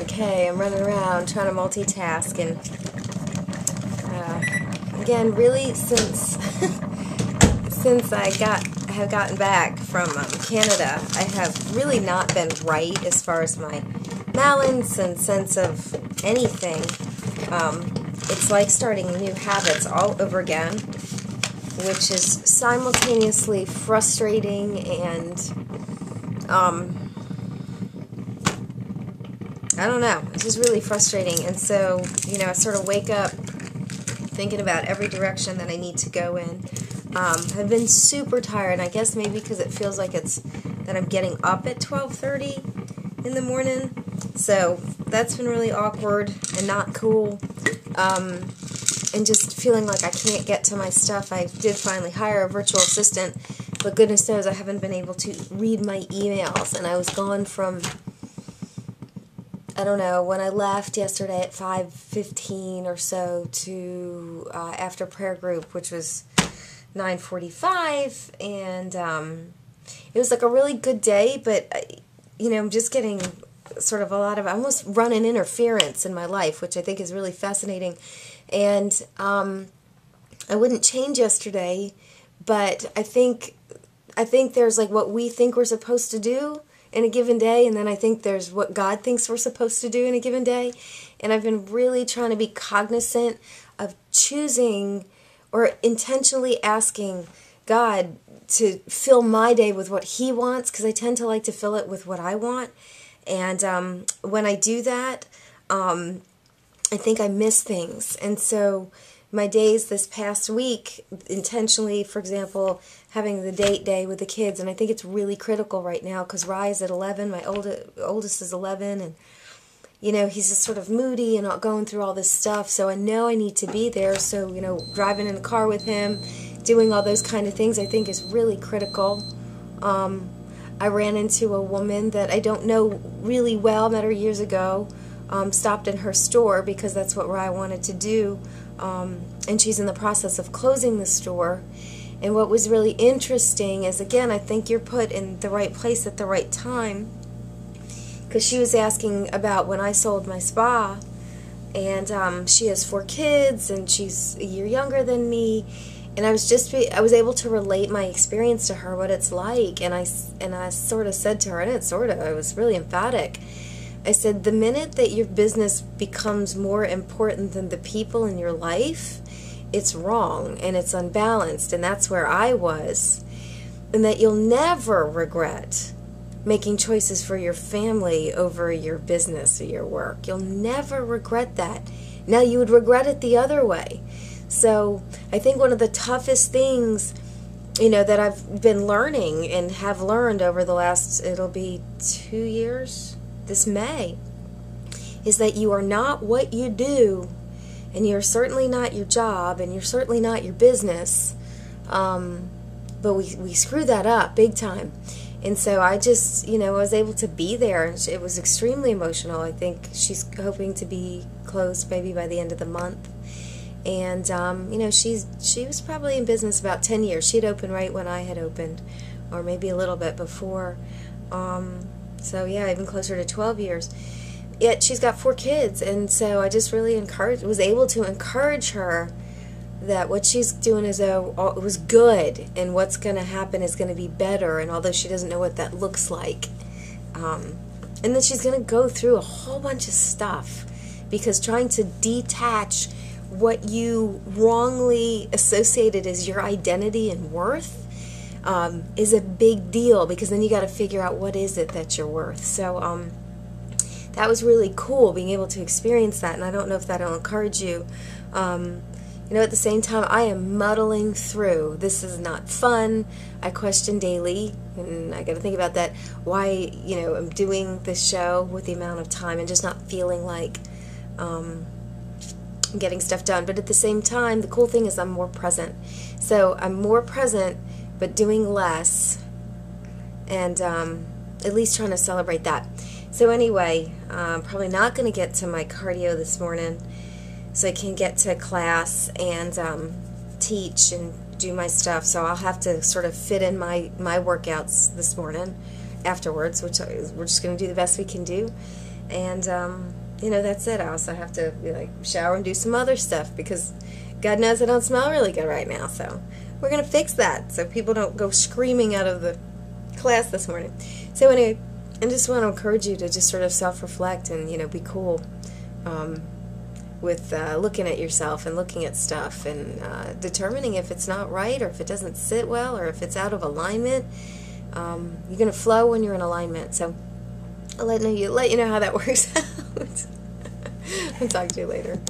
Okay, I'm running around trying to multitask, and again, really since since I have gotten back from Canada, I have really not been right as far as my balance and sense of anything. It's like starting new habits all over again, which is simultaneously frustrating and I don't know. It's just really frustrating. And so, I sort of wake up thinking about every direction that I need to go in. I've been super tired, and I guess maybe because it feels like that I'm getting up at 12:30 in the morning. So that's been really awkward and not cool. And just feeling like I can't get to my stuff. I did finally hire a virtual assistant, but goodness knows I haven't been able to read my emails. And I was gone from, I don't know, when I left yesterday at 5:15 or so to after prayer group, which was 9:45, and it was like a really good day, but I'm just getting sort of a lot of almost run-in interference in my life, which I think is really fascinating. And I wouldn't change yesterday, but I think there's like what we think we're supposed to do in a given day, and then I think there's what God thinks we're supposed to do in a given day. And I've been really trying to be cognizant of choosing or intentionally asking God to fill my day with what He wants, because I tend to like to fill it with what I want. And when I do that, I think I miss things. And so my days this past week, intentionally, for example, having the date day with the kids, and I think it's really critical right now because Rye's at 11, my oldest is 11, and he's just sort of moody and not going through all this stuff, so I know I need to be there. So, driving in the car with him, doing all those kind of things, I think is really critical. I ran into a woman that I don't know really well, met her years ago, stopped in her store because that's what Rye wanted to do, and she's in the process of closing the store. And what was really interesting is, again, I think you're put in the right place at the right time, because she was asking about when I sold my spa, and she has 4 kids, and she's a year younger than me, and I was able to relate my experience to her, what it's like, and I sort of said to her, I was really emphatic. I said, the minute that your business becomes more important than the people in your life, it's wrong and it's unbalanced, and that's where I was, and that you'll never regret making choices for your family over your business or your work. You'll never regret that. Now, you would regret it the other way. So I think one of the toughest things, that I've been learning and have learned over the last, it'll be 2 years, this May, is that you are not what you do, and you're certainly not your job, and you're certainly not your business, but we screw that up big time. And so I just, was able to be there, and it was extremely emotional. I think she's hoping to be closed maybe by the end of the month. And, she was probably in business about 10 years. She had opened right when I had opened, or maybe a little bit before. So, yeah, even closer to 12 years. Yet she's got 4 kids, and so I just really was able to encourage her that what she's doing it was good, and what's going to happen is going to be better, and although she doesn't know what that looks like. And then she's going to go through a whole bunch of stuff, because trying to detach what you wrongly associated as your identity and worth is a big deal, because then you got to figure out what is it that you're worth. So that was really cool, being able to experience that, and I don't know if that'll encourage you. At the same time, I am muddling through. This is not fun. I question daily, and I got to think about that, why, I'm doing this show with the amount of time and just not feeling like I'm getting stuff done. But at the same time, the cool thing is I'm more present. So I'm more present, but doing less, and at least trying to celebrate that. So anyway, I'm probably not going to get to my cardio this morning, so I can get to class and teach and do my stuff. So I'll have to sort of fit in my workouts this morning afterwards, which we're just going to do the best we can do. And that's it. I also have to shower and do some other stuff because God knows I don't smell really good right now. So we're gonna fix that so people don't go screaming out of the class this morning. So anyway, I just want to encourage you to just sort of self-reflect and be cool with looking at yourself and looking at stuff and determining if it's not right or if it doesn't sit well or if it's out of alignment. You're gonna flow when you're in alignment. So I'll let you know how that works out. I'll talk to you later.